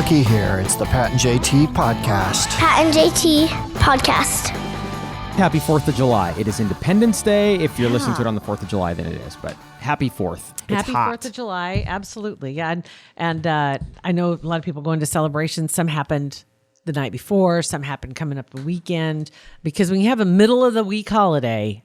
Rookie here. It's the Pat and JT podcast. Pat and JT podcast. Happy 4th of July. It is Independence Day. If you're listening to it on the 4th of July, then it is. But happy 4th. It's happy hot. 4th of July. Absolutely. Yeah. And I know a lot of people go into celebrations. Some happened the night before. Some happened coming up the weekend. Because when you have a middle of the week holiday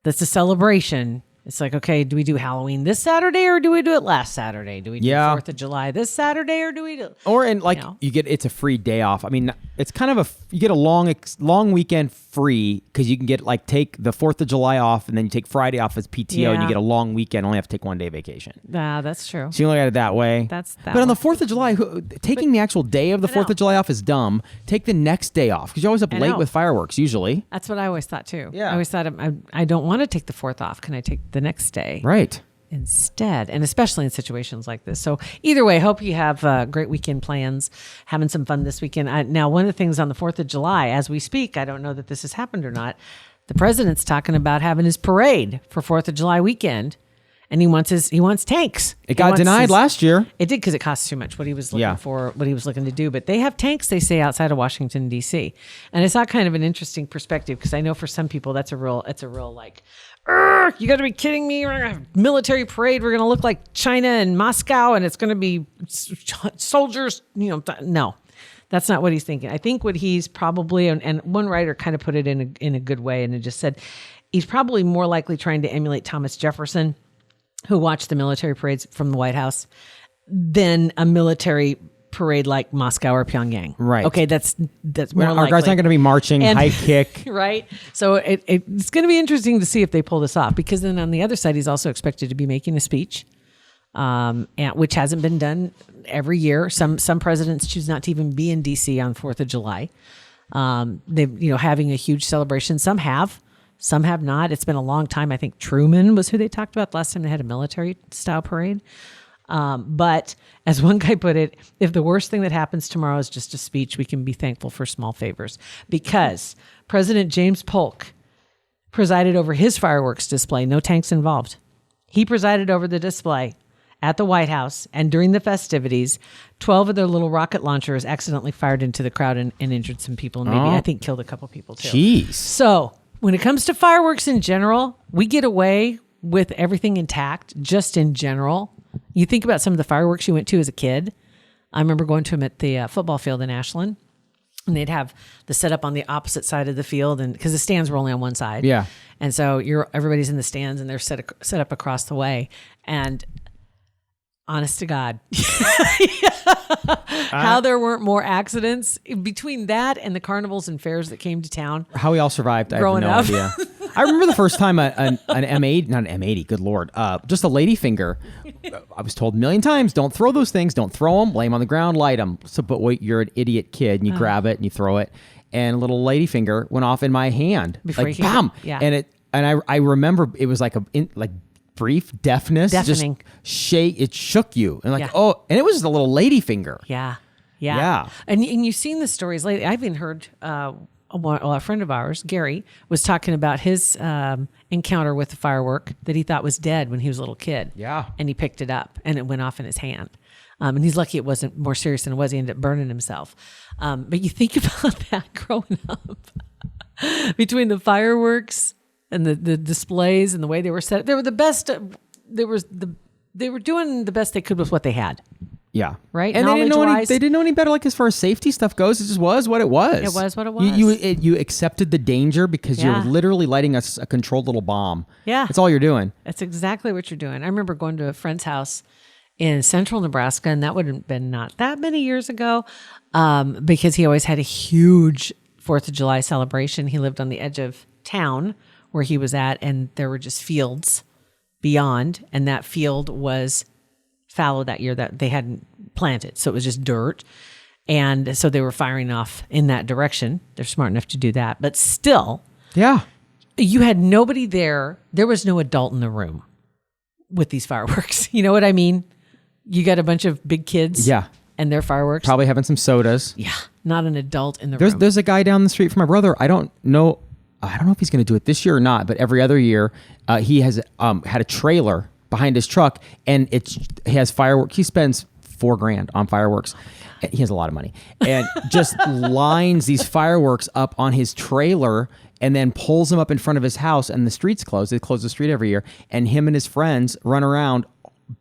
that's a celebration, it's like, okay, do we do Halloween this Saturday or do we do it last Saturday? Do we do 4th of July this Saturday or do we do... Or, and like, you get, it's a free day off. I mean, it's kind of you get a long weekend free because you can get, like, take the 4th of July off and then you take Friday off as PTO and you get a long weekend, only have to take 1 day vacation. That's true. So you look at it that way. But on the 4th of July, taking the actual day of the 4th of July off is dumb. Take the next day off because you're always up late with fireworks, usually. That's what I always thought, too. Yeah. I always thought, I don't want to take the 4th off. Can I take the next day? Right. Instead, and especially in situations like this. So either way, hope you have great weekend plans, having some fun this weekend. Now, one of the things on the 4th of July, as we speak, I don't know that this has happened or not, the president's talking about having his parade for 4th of July weekend, and he wants tanks. It got denied last year. It did because it costs too much. What he was looking for, what he was looking to do, but they have tanks. They say outside of Washington D.C. And it's not kind of an interesting perspective because I know for some people it's a real like. You got to be kidding me. We're going to have a military parade. We're going to look like China and Moscow, and it's going to be soldiers. No, that's not what he's thinking. I think what he's probably, and one writer kind of put it in a good way, and it just said he's probably more likely trying to emulate Thomas Jefferson, who watched the military parades from the White House, than a military parade like Moscow or Pyongyang. Right. Okay, that's more Our likely. guys aren't going to be marching, high kick. Right. So it's going to be interesting to see if they pull this off, because then on the other side, he's also expected to be making a speech, which hasn't been done every year. Some presidents choose not to even be in D.C. on 4th of July. They've, having a huge celebration. Some have not. It's been a long time. I think Truman was who they talked about last time they had a military style parade. But as one guy put it, if the worst thing that happens tomorrow is just a speech, we can be thankful for small favors, because President James Polk presided over his fireworks display, no tanks involved. He presided over the display at the White House, and during the festivities, 12 of their little rocket launchers accidentally fired into the crowd and injured some people, and maybe I think killed a couple people too. Jeez. So when it comes to fireworks in general, we get away with everything intact, just in general. You think about some of the fireworks you went to as a kid. I remember going to them at the football field in Ashland, and they'd have the setup on the opposite side of the field, and because the stands were only on one side. Yeah. And so everybody's in the stands, and they're set up across the way. And honest to God, how there weren't more accidents between that and the carnivals and fairs that came to town. How we all survived, I have Growing no up. idea. I remember the first time an M80, not an M80, good Lord, just a ladyfinger. I was told a million times, don't throw those things, don't throw them, lay them on the ground, light them. So, but wait, you're an idiot kid, and you grab it and you throw it, and a little ladyfinger went off in my hand, Before like you could- bam, yeah. and I remember it was like brief deafness, Deafening. just it shook you, and Yeah. and it was just a little ladyfinger. Yeah. And you've seen the stories lately. I've even heard a friend of ours, Gary, was talking about his encounter with the firework that he thought was dead when he was a little kid. Yeah. And he picked it up and it went off in his hand. And he's lucky it wasn't more serious than it was. He ended up burning himself. But you think about that growing up between the fireworks and the displays and the way they were set. They were the best. They were doing the best they could with what they had. Yeah. Right? And they Knowledge-wise. didn't know any better, like as far as safety stuff goes. It just was what it was. It was what it was. You accepted the danger because you're literally lighting a controlled little bomb. Yeah. That's all you're doing. That's exactly what you're doing. I remember going to a friend's house in central Nebraska, and that would have been not that many years ago, because he always had a huge 4th of July celebration. He lived on the edge of town where he was at, and there were just fields beyond, and that field was fallow that year that they hadn't planted. So it was just dirt. And so they were firing off in that direction. They're smart enough to do that. But still, Yeah. you had nobody there. There was no adult in the room with these fireworks. You know what I mean? You got a bunch of big kids. Yeah. And their fireworks. Probably having some sodas. Yeah. Not an adult in the room. There's a guy down the street from my brother. I don't know if he's going to do it this year or not, but every other year he has had a trailer behind his truck, and he has fireworks. He spends $4,000 on fireworks. He has a lot of money, and just lines these fireworks up on his trailer and then pulls them up in front of his house, and the street's closed. They close the street every year, and him and his friends run around,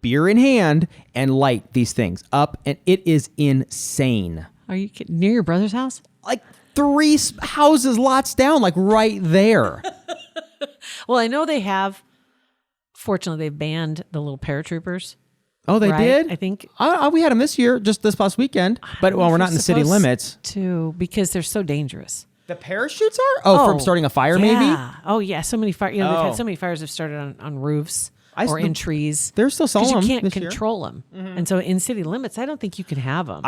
beer in hand, and light these things up, and it is insane. Are you kidding? Near your brother's house? Like 3 houses, lots down, like right there. Well, I know they have. Fortunately, they've banned the little paratroopers. Oh, they right? did? I think. We had them this year, just this past weekend. But, well, we're not in the city limits. Because they're so dangerous. The parachutes are? Oh, from starting a fire, maybe? Oh, yeah. So many fires. They've had so many fires have started on roofs or in trees. They're still selling them. Because you can't this control them. Mm-hmm. And so in city limits, I don't think you can have them.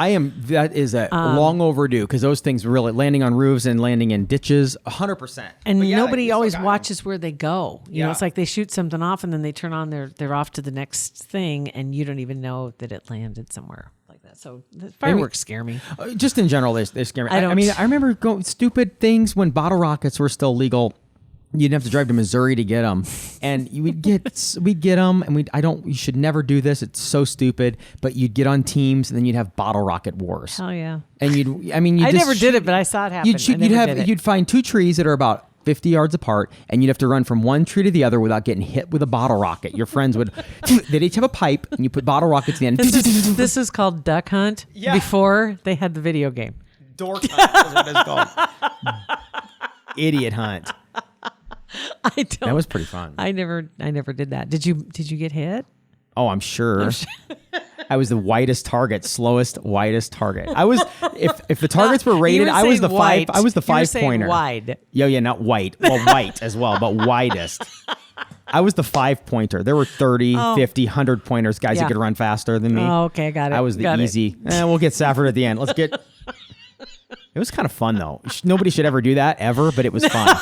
That is a long overdue, because those things really landing on roofs and landing in ditches, 100%. And nobody always watches where they go. You know, it's like they shoot something off and then they turn on they're off to the next thing, and you don't even know that it landed somewhere like that. So the fireworks scare me. Just in general, they scare me. I mean, I remember going stupid things when bottle rockets were still legal. You'd have to drive to Missouri to get them, and we'd get them, and you should never do this. It's so stupid. But you'd get on teams, and then you'd have bottle rocket wars. Hell yeah! And I never did it, but I saw it happen. You'd find 2 trees that are about 50 yards apart, and you'd have to run from one tree to the other without getting hit with a bottle rocket. Your friends would, they'd each have a pipe, and you put bottle rockets in the end. This is called duck hunt before they had the video game. Dork hunt is what it's called. Idiot hunt. I don't. That was pretty fun. I never did that. Did you get hit? Oh, I'm sure. I was the widest target, widest target. I was if the targets were rated, I was the white. 5. I was the 5 saying pointer. Wide. Yeah, not white. Well, white as well, but widest. I was the 5 pointer. There were 30, 50, 100 pointers, guys that could run faster than me. Oh, okay, I got it. I was the easy. We'll get Safford at the end. Let's get. It was kind of fun though. Nobody should ever do that ever, but it was fun.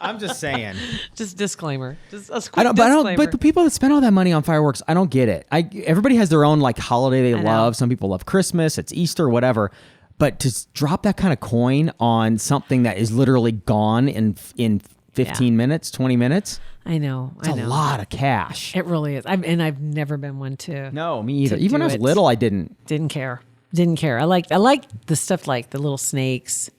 I'm just saying. Just disclaimer. Just a quick disclaimer. But the people that spend all that money on fireworks, I don't get it. Everybody has their own like holiday they love. Some people love Christmas. It's Easter, whatever. But to drop that kind of coin on something that is literally gone in 15 minutes, 20 minutes. I know. It's a lot of cash. It really is. I've never been one to. No, me either. Even when I was little, I didn't. Didn't care. I like the stuff like the little snakes.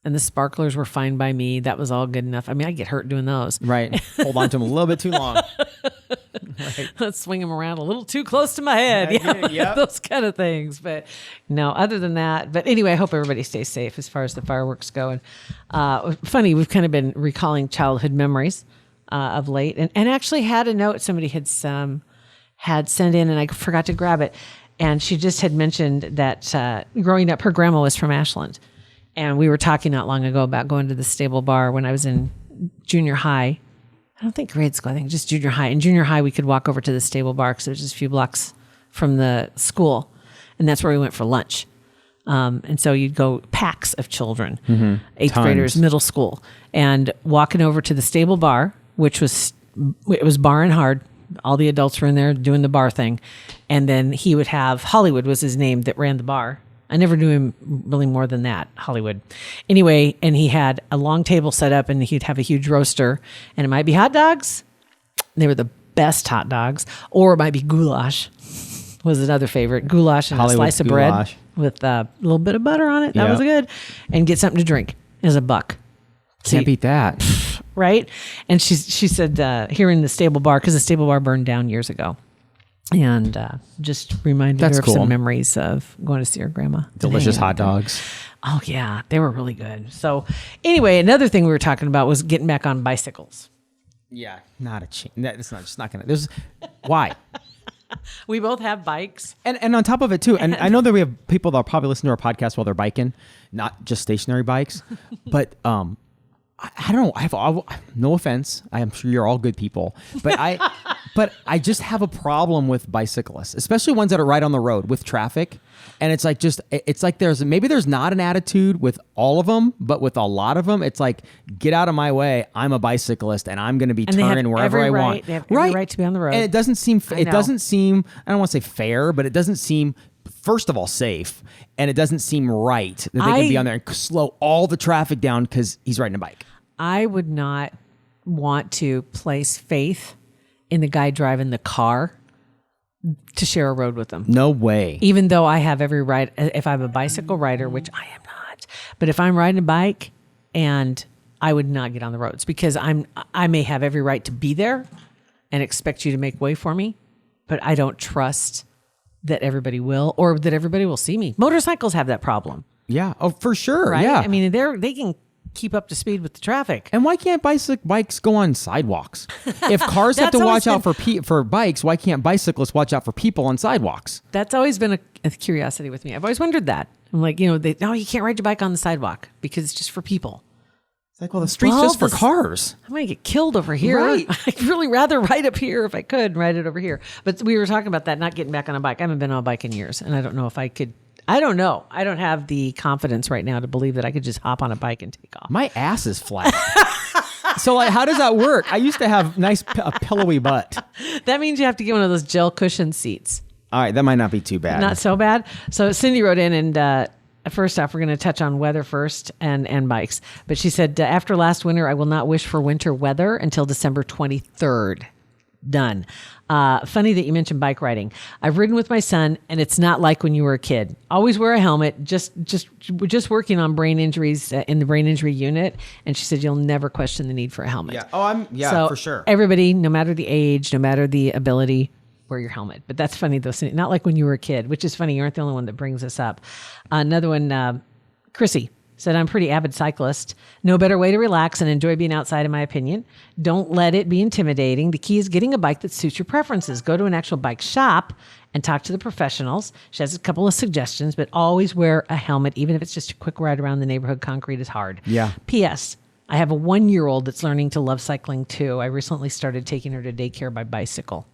And the sparklers were fine by me. That was all good enough. I mean, I get hurt doing those. Right. Hold on to them a little bit too long. Right. Let's swing them around a little too close to my head. Yeah. Those kind of things. But no, other than that. But anyway, I hope everybody stays safe as far as the fireworks go. And funny, we've kind of been recalling childhood memories of late. And actually had a note somebody had sent in, and I forgot to grab it. And she just had mentioned that growing up, her grandma was from Ashland. And we were talking not long ago about going to the Stable Bar when I was in junior high. I don't think grade school. I think just junior high. In junior high, we could walk over to the Stable Bar because it was just a few blocks from the school. And that's where we went for lunch. And so you'd go packs of children, 8th graders, middle school. And walking over to the Stable Bar, it was bar and hard. All the adults were in there doing the bar thing. And then he would have, Hollywood was his name that ran the bar. I never knew him really more than that, Hollywood. Anyway, and he had a long table set up, and he'd have a huge roaster, and it might be hot dogs. They were the best hot dogs. Or it might be goulash was another favorite. Goulash and Hollywood a slice of bread with a little bit of butter on it. That was good. And get something to drink as a buck. Can't beat that. Right? And she said, here in the Stable Bar, because the Stable Bar burned down years ago. And just reminded her of some memories of going to see her grandma. Delicious hot dogs. Oh, yeah. They were really good. So anyway, another thing we were talking about was getting back on bicycles. Yeah. Not a chance. It's not just not going to. Why? We both have bikes. And on top of it, too, and I know that we have people that probably listen to our podcast while they're biking, not just stationary bikes, but I don't know. No offense. I am sure you're all good people, but I just have a problem with bicyclists, especially ones that are right on the road with traffic. And it's like there's not an attitude with all of them, but with a lot of them, it's like, get out of my way. I'm a bicyclist and I'm going to be turning wherever I want. They have every right to be on the road. And it doesn't seem, I don't want to say fair, but it doesn't seem, first of all, safe. And it doesn't seem right that they can be on there and slow all the traffic down because he's riding a bike. I would not want to place faith in the guy driving the car to share a road with them. No way. Even though I have every right, if I'm a bicycle rider, which I am not, but if I'm riding a bike, and I would not get on the roads because I may have every right to be there and expect you to make way for me, but I don't trust that everybody will, or that everybody will see me. Motorcycles have that problem. Yeah. Oh, for sure. Right? Yeah. I mean, they can keep up to speed with the traffic. And why can't bikes go on sidewalks? If cars have to watch out for bikes, why can't bicyclists watch out for people on sidewalks? That's always been a curiosity with me. I've always wondered that. I'm like, no, you can't ride your bike on the sidewalk because it's just for people. It's like, well, the street's just for cars. I'm going to get killed over here. Right. I'd really rather ride up here if I could and ride it over here. But we were talking about that, not getting back on a bike. I haven't been on a bike in years, and I don't know if I could. I don't know. I don't have the confidence right now to believe that I could just hop on a bike and take off. My ass is flat. So, like, how does that work? I used to have a pillowy butt. That means you have to get one of those gel cushion seats. All right, that might not be too bad. Not so bad. So Cindy wrote in, and first off, we're going to touch on weather first and bikes. But she said, after last winter, I will not wish for winter weather until December 23rd. Done. Funny that you mentioned bike riding. I've ridden with my son, and it's not like when you were a kid. Always wear a helmet. We're just working on brain injuries in the brain injury unit, and she said you'll never question the need for a helmet. Yeah. Oh, so for sure. Everybody, no matter the age, no matter the ability, wear your helmet. But that's funny though. Not like when you were a kid, which is funny. You aren't the only one that brings this up. Another one, Chrissy said, I'm a pretty avid cyclist. No better way to relax and enjoy being outside, in my opinion. Don't let it be intimidating. The key is getting a bike that suits your preferences. Go to an actual bike shop and talk to the professionals. She has a couple of suggestions, but always wear a helmet, even if it's just a quick ride around the neighborhood. Concrete is hard. Yeah. P.S. I have a 1-year-old that's learning to love cycling too. I recently started taking her to daycare by bicycle,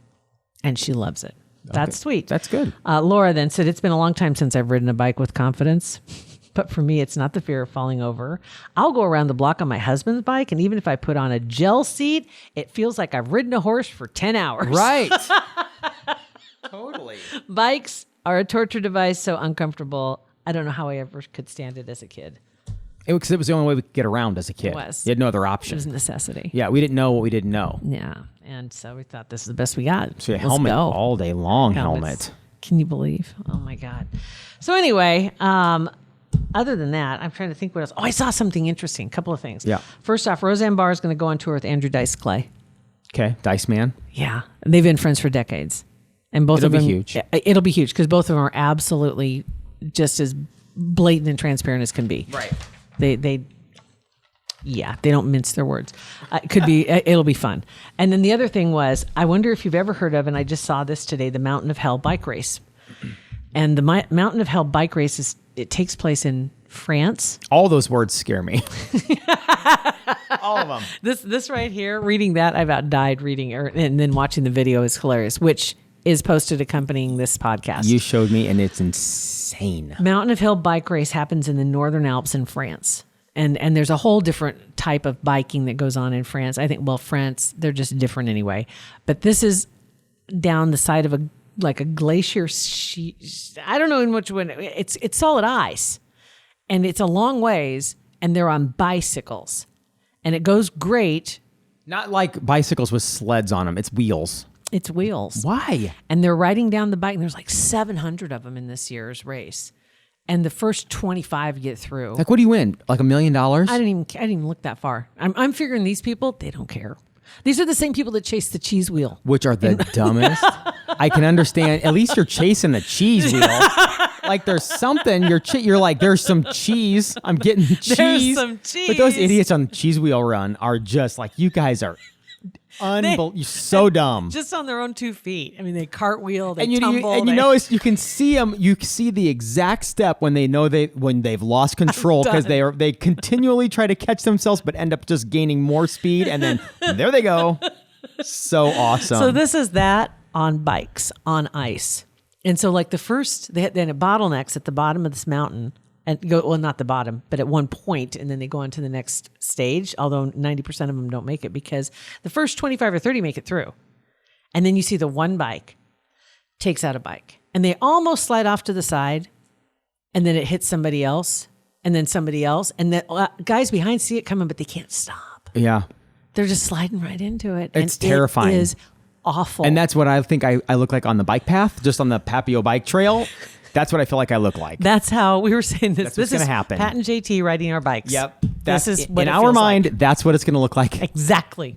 and she loves it. That's sweet. That's good. Laura then said, it's been a long time since I've ridden a bike with confidence. But for me, it's not the fear of falling over. I'll go around the block on my husband's bike, and even if I put on a gel seat, it feels like I've ridden a horse for 10 hours. Right. Totally. Bikes are a torture device, so uncomfortable. I don't know how I ever could stand it as a kid. It was the only way we could get around as a kid. It was. You had no other It option. was a necessity. Yeah, we didn't know what we didn't know. Yeah. And so we thought this is the best we got. So a Let's helmet go. all day long. Helmets. Helmet. Can you believe? Oh my God. So anyway, other than that, I'm trying to think what else. Oh, I saw something interesting. A couple of things. Yeah. First off, Roseanne Barr is going to go on tour with Andrew Dice Clay. Okay, Dice Man. Yeah. They've been friends for decades. And both It'll of them. be huge. It'll be huge because both of them are absolutely just as blatant and transparent as can be. Right. They don't mince their words. It'll be fun. And then the other thing was, I wonder if you've ever heard of, and I just saw this today, the Mountain of Hell bike race. And the Mountain of Hell bike race it takes place in France. All those words scare me. All of them. This right here, reading that, I about died reading it, and then watching the video is hilarious, which is posted accompanying this podcast. You showed me, and it's insane. Mountain of Hell bike race happens in the Northern Alps in France. And there's a whole different type of biking that goes on in France. I think, France, they're just different anyway. But this is down the side of a glacier. I don't know in which one. It's solid ice. And it's a long ways. And they're on bicycles. And it goes great. Not like bicycles with sleds on them. It's wheels. It's wheels. Why? And they're riding down the bike. And there's like 700 of them in this year's race. And the first 25 get through. Like, what do you win? Like $1 million? I didn't even look that far. I'm figuring these people, they don't care. These are the same people that chase the cheese wheel. Which are the dumbest. I can understand. At least you're chasing the cheese wheel. Like there's something. You're like, there's some cheese. I'm getting cheese. There's some cheese. But those idiots on the cheese wheel run are just like, you guys are you're so dumb. Just on their own 2 feet. I mean, they cartwheel, they And you tumble. notice you can see them. You see the exact step when they know when they've lost control because they continually try to catch themselves but end up just gaining more speed, and then there they go. So awesome. So this is that on bikes on ice, and so like the first, then it bottlenecks at the bottom of this mountain. And not the bottom, but at one point, and then they go on to the next stage, although 90% of them don't make it because the first 25 or 30 make it through. And then you see the one bike takes out a bike, and they almost slide off to the side, and then it hits somebody else, and then somebody else, and the guys behind see it coming, but they can't stop. Yeah. They're just sliding right into it. It's terrifying. It is awful. And that's what I think I look like on the bike path, just on the Papio bike trail. That's what I feel like I look like. That's how we were saying this. That's what's This is gonna happen. Pat and JT riding our bikes. Yep. This is what in it our feels mind, like. that's what it's going to look like. Exactly.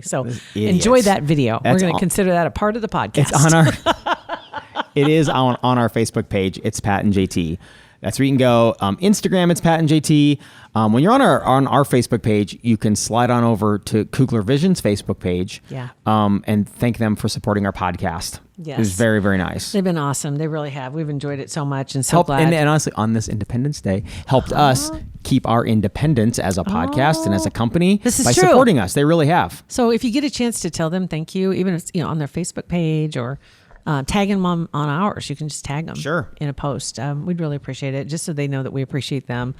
So Idiots. enjoy that video. That's We're going to all- consider that a part of the podcast. It's on our. It is on our Facebook page. It's Pat and JT. That's where you can go. Instagram, it's Pat and JT. When you're on our Facebook page, you can slide on over to Kugler Vision's Facebook page. Yeah. And thank them for supporting our podcast. Yes. It was very, very nice. They've been awesome. They really have. We've enjoyed it so much and so glad. And honestly, on this Independence Day, helped us keep our independence as a podcast and as a company This is by true. supporting us. They really have. So if you get a chance to tell them thank you, even if it's on their Facebook page or tag them on ours, you can just tag them in a post. We'd really appreciate it, just so they know that we appreciate them.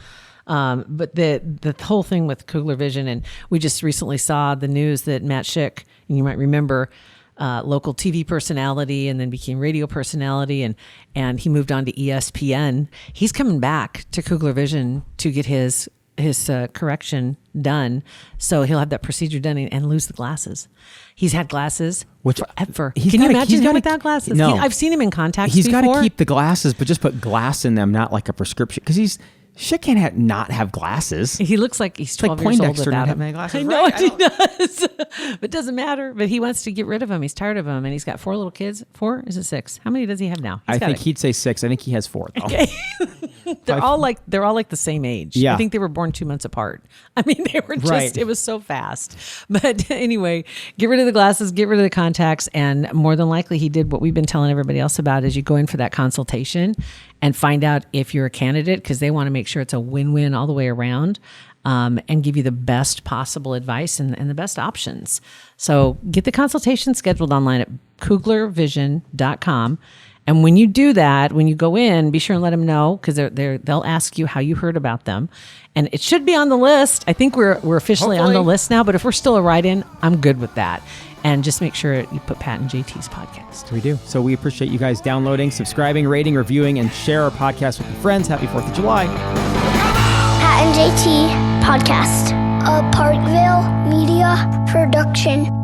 But the whole thing with Kugler Vision, and we just recently saw the news that Matt Schick, and you might remember, local TV personality and then became radio personality, and he moved on to ESPN. He's coming back to Kugler Vision to get his correction done, so he'll have that procedure done and lose the glasses. He's had glasses forever. Can you imagine him without glasses? No. I've seen him in contacts He's before. got to keep the glasses, but just put glass in them, not like a prescription. Because Shit can't not have glasses. He looks like he's 12 like years old Poindexter without not him. having glasses, I know right? he does. But it doesn't matter. But he wants to get rid of them. He's tired of them. And he's got 4 little kids. 4? Is it 6? How many does he have now? I think he'd say 6. I think he has 4, though. Okay. They're all like the same age. Yeah. I think they were born 2 months apart. I mean, they were just, Right. It was so fast. But anyway, get rid of the glasses, get rid of the contacts. And more than likely he did what we've been telling everybody else about, is you go in for that consultation and find out if you're a candidate, because they want to make sure it's a win-win all the way around, and give you the best possible advice and the best options. So get the consultation scheduled online at kuglervision.com. And when you do that, when you go in, be sure and let them know, because they'll ask you how you heard about them. And it should be on the list. I think we're officially on the Hopefully. list now, but if we're still a write-in, I'm good with that. And just make sure you put Pat and JT's podcast. We do. So we appreciate you guys downloading, subscribing, rating, reviewing, and share our podcast with your friends. Happy 4th of July. Pat and JT Podcast. A Parkville Media Production.